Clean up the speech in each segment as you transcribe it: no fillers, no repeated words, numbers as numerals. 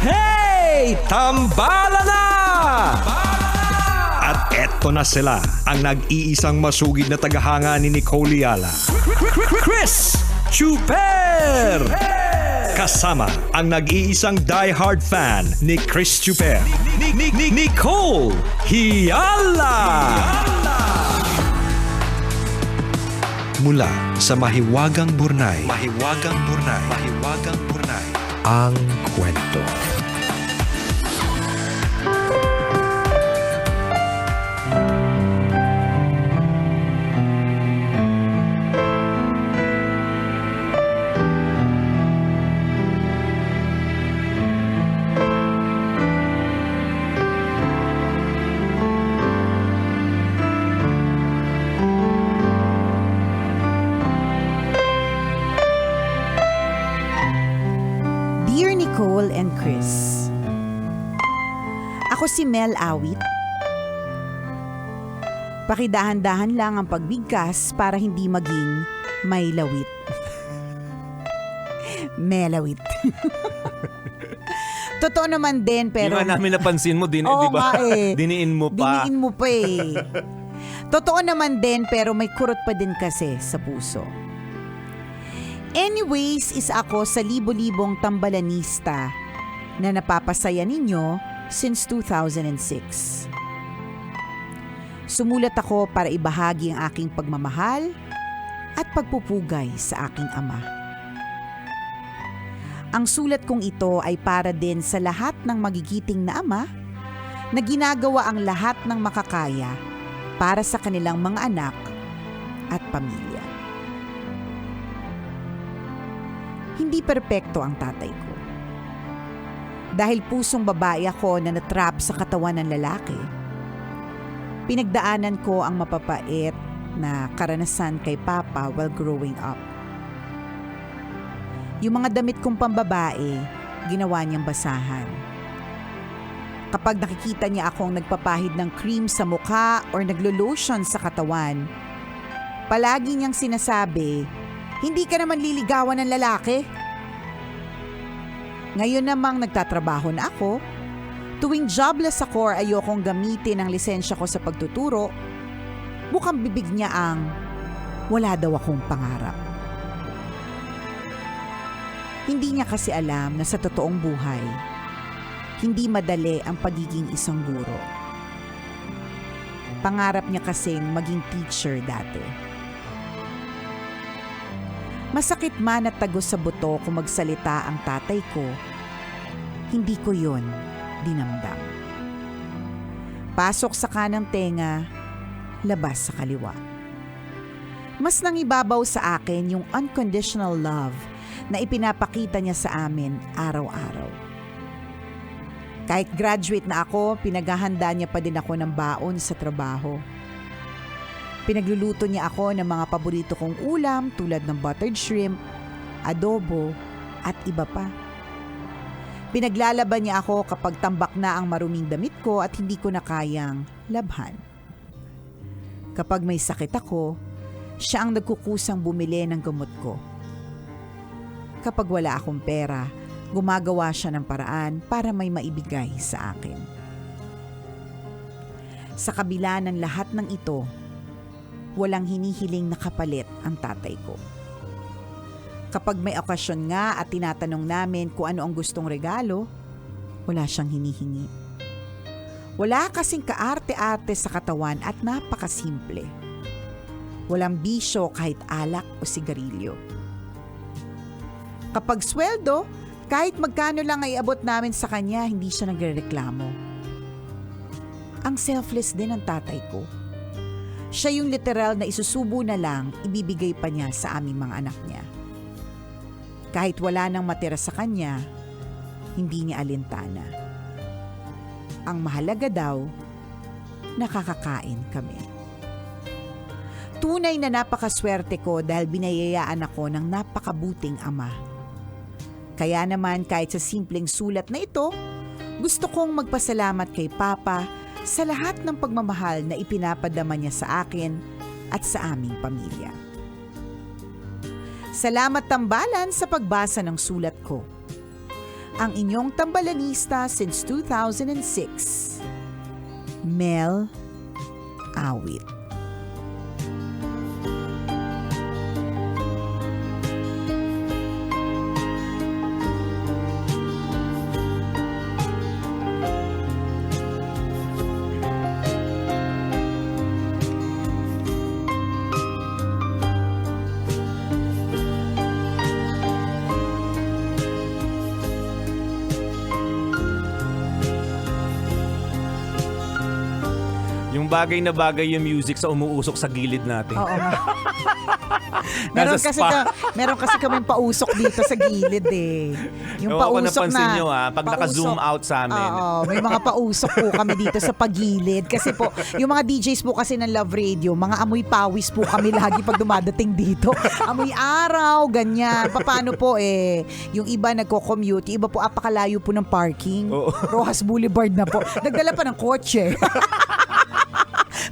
Hey! Tambala na! At eto na sila, ang nag-iisang masugid na tagahanga ni Nicole Yala. Chris Chuper! Kasama ang nag-iisang die-hard fan ni Chris Chuper. Nicole Yala! Mula sa Mahiwagang Burnay, ang kwento. Dear Nicole and Chris, ako si Mel Awit. Pakidahan-dahan lang ang pagbigkas para hindi maging may lawit. Melawit. Totoo naman din pero... Di ba namin napansin mo din, Oo di ba? nga eh. Diniin mo pa. Diniin mo pa eh. Totoo naman din pero may kurot pa din kasi sa puso. Anyways, is ako sa libo-libong tambalanista na napapasaya ninyo since 2006. Sumulat ako para ibahagi ang aking pagmamahal at pagpupugay sa aking ama. Ang sulat kong ito ay para din sa lahat ng magigiting na ama na ginagawa ang lahat ng makakaya para sa kanilang mga anak at pamilya. Hindi perpekto ang tatay ko. Dahil pusong babae ako na natrap sa katawan ng lalaki, pinagdaanan ko ang mapapait na karanasan kay Papa while growing up. Yung mga damit kong pambabae, ginawa niyang basahan. Kapag nakikita niya akong nagpapahid ng cream sa mukha or naglo-lotion sa katawan, palagi niyang sinasabi, "Hindi ka naman liligawan ng lalaki." Ngayon namang nagtatrabaho na ako, tuwing jobless ako or ayokong gamitin ang lisensya ko sa pagtuturo, bukang bibig niya ang wala daw akong pangarap. Hindi niya kasi alam na sa totoong buhay, hindi madali ang pagiging isang guro. Pangarap niya kasing maging teacher dati. Masakit man at tagos sa buto kung magsalita ang tatay ko, hindi ko yon dinamdam. Pasok sa kanang tenga, labas sa kaliwa. Mas nangibabaw sa akin yung unconditional love na ipinapakita niya sa amin araw-araw. Kahit graduate na ako, pinaghahanda niya pa din ako ng baon sa trabaho. Pinagluluto niya ako ng mga paborito kong ulam tulad ng buttered shrimp, adobo, at iba pa. Pinaglalaban niya ako kapag tambak na ang maruming damit ko at hindi ko na kayang labhan. Kapag may sakit ako, siya ang nagkukusang bumili ng gamot ko. Kapag wala akong pera, gumagawa siya ng paraan para may maibigay sa akin. Sa kabila ng lahat ng ito, walang hinihiling na kapalit ang tatay ko. Kapag may okasyon nga at tinatanong namin kung ano ang gustong regalo, wala siyang hinihingi. Wala kasing kaarte-arte sa katawan at napakasimple. Walang bisyo kahit alak o sigarilyo. Kapag sweldo, kahit magkano lang ay abot namin sa kanya, hindi siya nagrereklamo. Ang selfless din ang tatay ko. Siya yung literal na isusubo na lang, ibibigay pa niya sa aming mga anak niya. Kahit wala nang matira sa kanya, hindi niya alintana. Ang mahalaga daw, nakakakain kami. Tunay na napakaswerte ko dahil binayayaan ako ng napakabuting ama. Kaya naman kahit sa simpleng sulat na ito, gusto kong magpasalamat kay Papa sa lahat ng pagmamahal na ipinapadama niya sa akin at sa aming pamilya. Salamat tambalan sa pagbasa ng sulat ko. ang inyong tambalanista since 2006, Mel Awit. Yung bagay na bagay yung music sa umuusok sa gilid natin. Oo nga. Nasa spa. Meron kasi kaming pausok dito sa gilid eh. Yung Ewan ko pausok napansin na nyo pag naka-zoom out sa amin. Oo, may mga pausok po kami dito sa pagilid. Kasi po, yung mga DJs po kasi ng Love Radio, mga amoy pawis po kami lagi pag dumadating dito. Amoy araw, ganyan. Paano po yung iba nagko-commute, yung iba po apakalayo po ng parking. Oo. Rojas Boulevard na po. Nagdala pa ng kotse.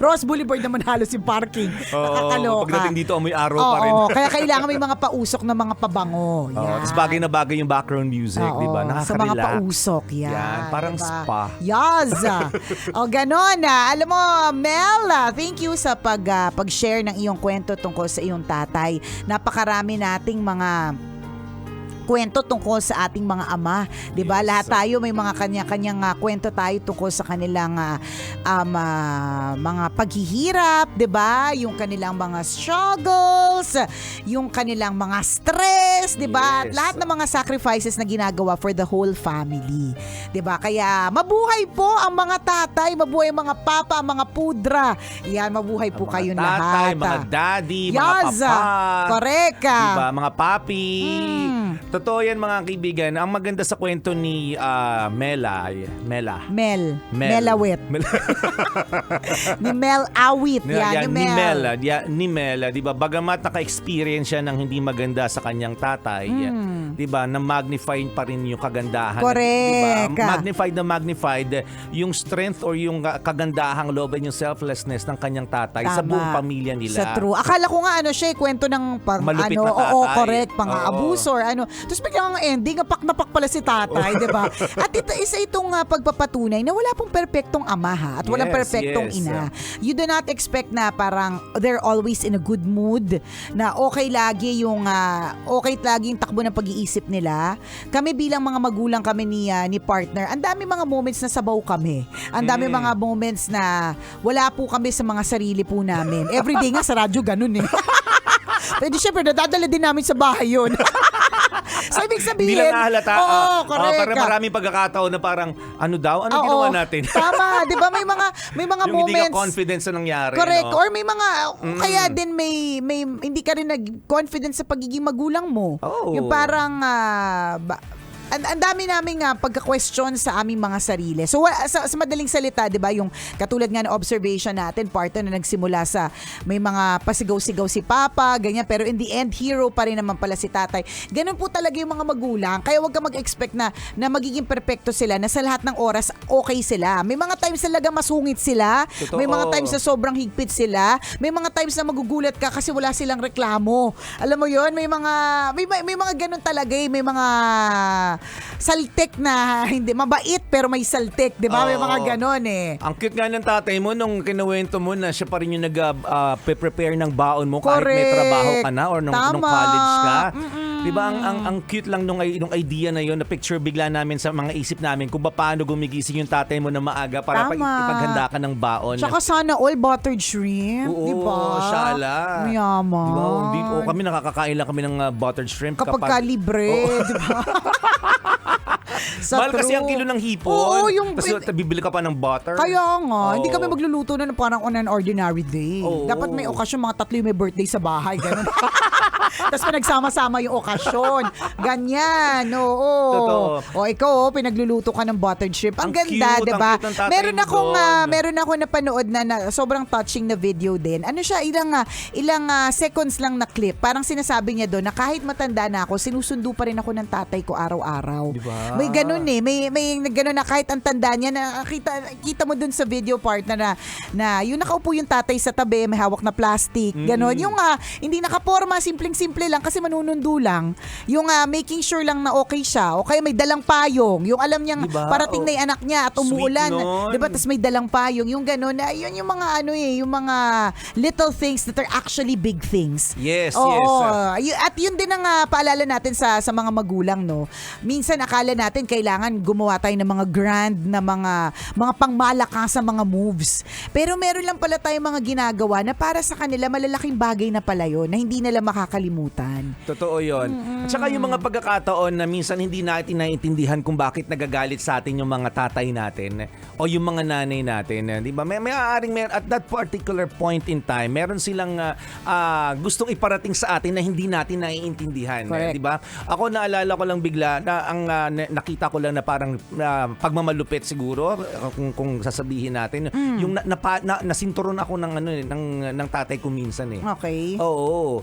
Ross Boulevard naman halos yung parking. Nakakaloka. Pagdating dito, amoy araw pa rin. Oo, kaya kailangan may mga pausok na mga pabango. Yan. Tapos bagay na bagay yung background music, di ba? Nakaka-relax. Sa mga pausok, yan. Yan, parang diba? spa. Yes! O, ganon. Alam mo, Mel, thank you sa pag-share ng iyong kwento tungkol sa iyong tatay. Napakarami nating mga kwento tungkol sa ating mga ama, 'di ba? Yes. Lahat tayo may mga kanya-kanyang kwento tayo tungkol sa kanilang mga paghihirap, 'di ba? Yung kanilang mga struggles, yung kanilang mga stress, 'di ba? At Yes. lahat ng mga sacrifices na ginagawa for the whole family, 'di ba? Kaya mabuhay po ang mga tatay, mabuhay ang mga papa, ang mga pudra. Yan, mabuhay po kayo Mga lahat. tatay, mga daddy, mga Yes, papa. correct. Diba? Mga papi. Totoo yan mga kaibigan. Ang maganda sa kwento ni Mela. Mel Awit. Ni Mel Awit. Yan, Ni Mela, 'di ba? Bagamat naka-experience siya ng hindi maganda sa kanyang tatay, 'di ba? Na magnify pa rin yung kagandahan. Correct. 'Di ba? Magnified yung strength or yung kagandahang loob and yung selflessness ng kanyang tatay sa Tama. buong pamilya nila. Sa true. Akala ko nga kwento ng Malupit na tatay. oo, correct, pang-abuso Oo. or ano. Tapos biglang ang ending, pak pala si tatay, 'di ba? At isa itong pagpapatunay na wala pong perpektong ama at walang Yes, perpektong yes. ina. You do not expect na parang they're always in a good mood, na okay lagi yung takbo ng pag-iisip nila. Kami bilang mga magulang kami ni partner, ang dami mga moments na sabaw kami. Ang dami mga moments na wala po kami sa mga sarili po namin. Everyday nga sa radyo ganun eh. Pwede syempre, nadadala din namin sa bahay yun. So, ibig sabihin, Hindi lang nahalata. Oo, correct. Pero maraming pagkakataon na parang, ano ginawa natin? Tama, di ba? May mga yung hindi moments. ka confident sa nangyari. Correct. No? Or may mga, kaya din may hindi ka rin nag-confident sa pagiging magulang mo. Oh. Yung parang, ang dami naming pagka-question sa aming mga sarili. So sa madaling salita, 'di ba, yung katulad nga ng observation natin, partner na nagsimula sa may mga pasigaw-sigaw si papa, ganyan, pero in the end hero pa rin naman pala si tatay. Ganun po talaga yung mga magulang. Kaya wag ka mag-expect na magiging perpekto sila, na sa lahat ng oras okay sila. May mga times talaga masungit sila. Totoo. May mga times na sobrang higpit sila. May mga times na magugulat ka kasi wala silang reklamo. Alam mo 'yon, may mga ganun talaga may mga saltek na hindi mabait pero may saltek, 'di ba? May mga ganon eh. Ang cute nga ng tatay mo nung kinuwento mo na siya pa rin yung nag-prepare ng baon mo kahit may Correct. trabaho ka na or nung college ka. Di ba ang cute lang nung idea na yon, na picture bigla namin sa mga isip namin kung paano gumigising yung tatay mo na maaga para Tama. ipaghanda ka ng baon. Tsaka sana all buttered shrimp, Oo, 'di ba? shala. Mayaman. Di ba? Kami nakakakain lang kami ng buttered shrimp Kapag ka libre, 'di ba? Sa mahal kasi true. ang kilo ng hipon. Oo, yung Tapos bibili ka pa ng butter. Kaya nga, hindi Oo. kami magluluto na parang on an ordinary day. Oo. Dapat may okasyon, mga tatlo yung may birthday sa bahay, ganun. Tapos pinagsama-sama yung okasyon. Ganyan, oo. Totoo. O ikaw, pinagluluto ka ng buttered shrimp. Ang ganda, cute, 'di ba? ang cute ng tatay Meron mo akong doon. meron ako napanood na sobrang touching na video din. Ano siya, ilang seconds lang na clip. Parang sinasabi niya doon na kahit matanda na ako, sinusundo pa rin ako ng tatay ko araw-araw. Diba? May ganun eh. May ganun na kahit ang tanda niya, na kita mo dun sa video partner na yung nakaupo yung tatay sa tabi, may hawak na plastic. Ganun. Yung hindi nakaporma, simpleng-simple simple lang kasi manunundo lang. Yung making sure lang na okay siya. O kaya may dalang payong. Yung alam niyang Diba? parating na yung anak niya at umuulan. Sweet nun. Diba? Tapos may dalang payong. Yung gano'n. Yun yung mga yung mga little things that are actually big things. Yes, Oo. yes. At yun din ang paalala natin sa mga magulang, no? Minsan akala natin kailangan gumawa tayo ng mga grand na mga pangmalakas sa mga moves. Pero meron lang pala tayong mga ginagawa na para sa kanila malalaking bagay na pala yun na hindi nila makakalimutan. Totoo yun. At saka yung mga pagkakataon na minsan hindi natin naiintindihan kung bakit nagagalit sa atin yung mga tatay natin o yung mga nanay natin. Di ba? May aaring at that particular point in time, meron silang gustong iparating sa atin na hindi natin naiintindihan. Correct. Di ba? Ako naalala ko lang bigla na ang nakita ko lang na parang pagmamalupit siguro kung sasabihin natin yung nasinturon ako ng tatay ko minsan eh. Okay. Oo.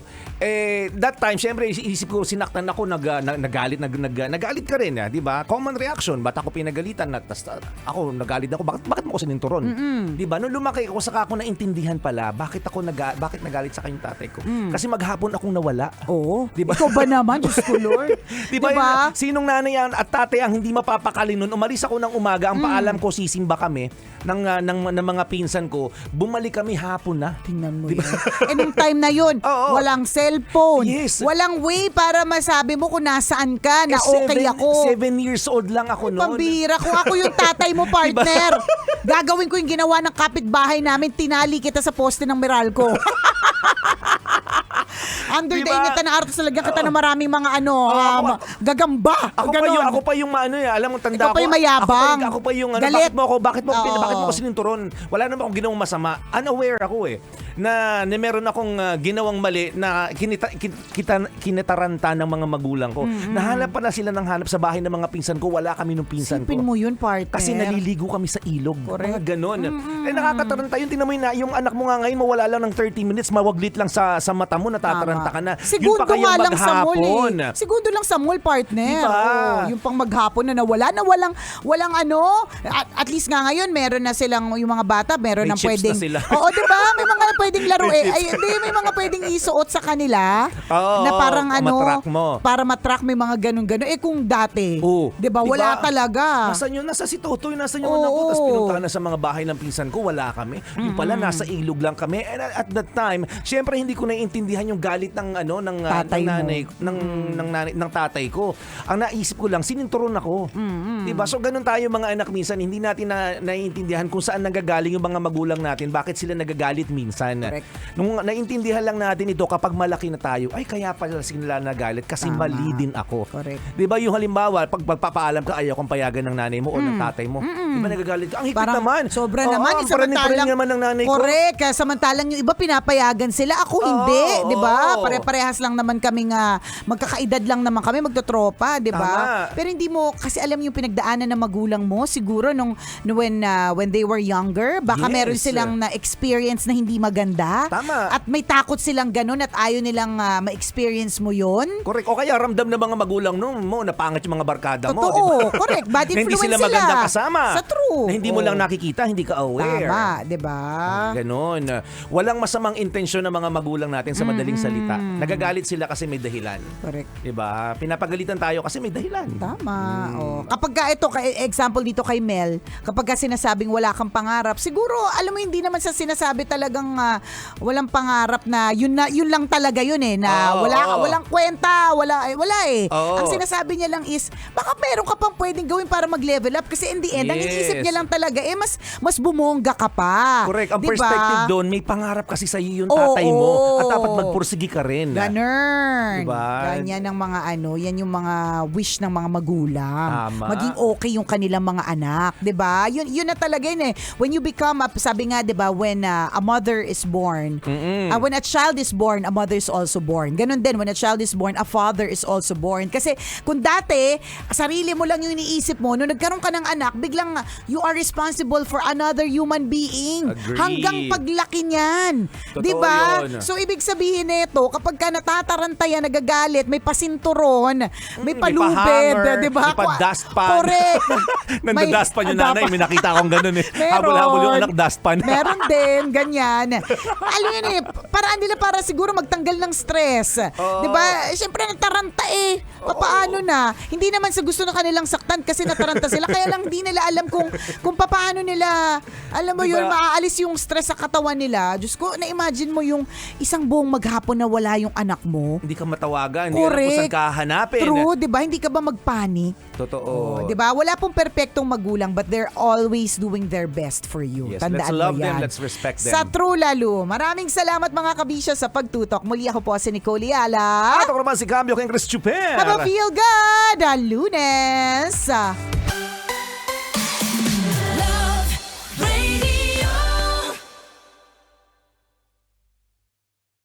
That time, syempre, isip ko, sinaktan ako, nagalit ka rin, di ba? Common reaction, ba't ako pinagalitan? Ako, nagalit ako, bakit mo ako sininturon? Di ba? Nung lumaki ako, saka ako naintindihan pala, bakit nagalit sa kanyang tatay ko? Kasi maghapon akong nawala. Oo. Di ba? Ikaw ba naman, Diyos ko Lord? Di ba? Sinong nanay at tatay ang hindi mapapakali nun? Umalis ako ng umaga, ang paalam ko, sisimba kami ng mga pinsan ko, bumalik kami hapon na. Tingnan mo yun. Nung time na yun, Oo. walang cellphone. Yes. Walang way para masabi mo kung nasaan ka, na okay ako. 7 years old lang ako noon. Pambira. Kung ako yung tatay mo, partner, gagawin ko yung ginawa ng kapitbahay namin, tinali kita sa poste ng Meralco. Under the Diba? init na araw, talagyan kita ng maraming mga gagamba. Ako pa yung alam mo, tanda Ikaw ko. pa yung mayabang. Ako pa yung Galit. bakit mo Oo. ako sininturon? Wala naman akong ginawang masama. Unaware ako na meron akong ginawang mali na kinitaranta ng mga magulang ko. Nahanap pa na sila ng hanap sa bahay ng mga pinsan ko. Wala kami nung pinsan Sipin ko. mo yun, partner. Kasi naliligo kami sa ilog. Correct. Mga ganon. Nakakataranta yun. Tingnan mo yung anak mo nga ngayon, mawala lang ng 30 minutes, mawaglit lang sa mata mo, natataranta ka na. Segundo Yun pa kayang nga lang sa mall maghapon. Segundo lang sa mall, partner. Diba? Oo, yung pang maghapon na nawala na walang at least nga ngayon meron na silang yung mga bata, meron May ng chips pwedeng na sila. Oo, 'di ba? May mga pwedeng laro May chips. may mga pwedeng isuot sa kanila Oo, na parang matrack mo. para matrack may mga ganun-ganun. Kung dati, Oo. 'di ba? Wala Diba? talaga. Nasa si Totoy, nasa yung Oo. anak ko. Tapos pinuntahan na sa mga bahay ng pinsan ko, wala kami. Yung pala, nasa ilog lang kami. And at that time, syempre hindi ko naiintindihan yung galit ng Tatay mo. nanay, ng tatay ko. Ang naisip ko lang, sininturon ako. Diba? So ganun tayo mga anak minsan, hindi natin naiintindihan kung saan nagagaling yung mga magulang natin, bakit sila nagagalit minsan. Correct. Nung naiintindihan lang natin ito kapag malaki na tayo, ay kaya pala sila nagalit kasi Tama. mali din ako. Correct. Di ba yung halimbawa, pag magpapaalam ka, ayaw kong payagan ng nanay mo o ng tatay mo. Di ba nagagalit ka? Ang higpit Parang naman. sobra Oo, naman. paraning naman ng nanay ko. Correct. Samantalang yung iba pinapayagan sila. Ako hindi. Oo, Di ba? oo. Pare-parehas lang naman kami magkakaedad lang naman kami, magtotropa. Di ba? Tama. Pero hindi mo, kasi alam yung pinagdaanan ng magulang mo, siguro when they were younger, baka Yes. meron silang na-experience na hindi maganda. Tama. At may takot silang ganun at ayaw nilang ma-experience mo yun. Correct. O kaya ramdam ng mga magulang mo na pangit yung mga barkada mo. Totoo. Di ba? Correct. Bad Na hindi influence sila magandang kasama. Sa true. Na hindi mo Oo. lang nakikita, hindi ka aware. Tama. Di ba? Ganon. Walang masamang intensyon ng mga magulang natin sa madaling salita. Nagagalit sila kasi may dahilan. Correct. Diba? Pinapagalitan tayo kasi may dahilan. Tama. Oh. Kapag example dito kay Mel, kapag sinasabing wala kang pangarap, siguro, alam mo, hindi naman sa sinasabi talagang walang pangarap na yun lang talaga yun na Oo, oo. walang kwenta, wala eh. Oo. Ang sinasabi niya lang is, baka meron ka pang pwedeng gawin para mag-level up kasi in the end, ang Yes. iniisip niya lang talaga, mas bumongga ka pa. Correct. Ang Diba? perspective doon, may pangarap kasi sa iyo yung tatay mo Oo. at dapat magpursigi ka rin. Ganun. Diba? Ganyan ang mga yan yung mga wish ng mga magulang. Tama. Maging okay yung kanilang mga anak, 'di ba? Yun na talaga yun eh. When you become sabi nga 'di ba, when a mother is born, when a child is born, a mother is also born. Ganun din, when a child is born, a father is also born. Kasi kung dati, sarili mo lang yung iniisip mo, nung nagkaroon ka ng anak, biglang you are responsible for another human being. Agree. Hanggang paglaki niyan. Totoo 'Di ba? yun. So ibig sabihin nito, kapag ka natatarantaya, nagagalit, may pasinturon, may palubid, pa-hanger, 'di ba? may pa-dustpan. Correct. Nanda-dustpan yung nanay, may nakita akong ganun eh. Meron. Habol-habol yung anak, dustpan. Meron din, ganyan. Alam yun paraan nila para siguro magtanggal ng stress. Oo. 'Di ba? Siyempre nataranta eh. Papaano na? Hindi naman sa gusto na kanilang saktan kasi nataranta sila. Kaya lang hindi nila alam kung papaano nila, alam mo Diba? yun, maaalis yung stress sa katawan nila. Diyos ko, na-imagine mo yung isang buong maghapon na wala yung anak mo. Hindi ka matawagan, hindi alam kung saan ka hanapin. True, 'di ba? Hindi ka ba magpanik? Totoo. 'Di ba? Wala pong perpektong magulang but they're always doing their best for you. Yes, Tandaan let's love mo yan. them, let's respect them. Sa True Lalo, maraming salamat mga kabisya sa pagtutok. Muli ako po si Nicole Yala. At ako naman si Cambio kay Chris Chuper. Have a feel good Lunes.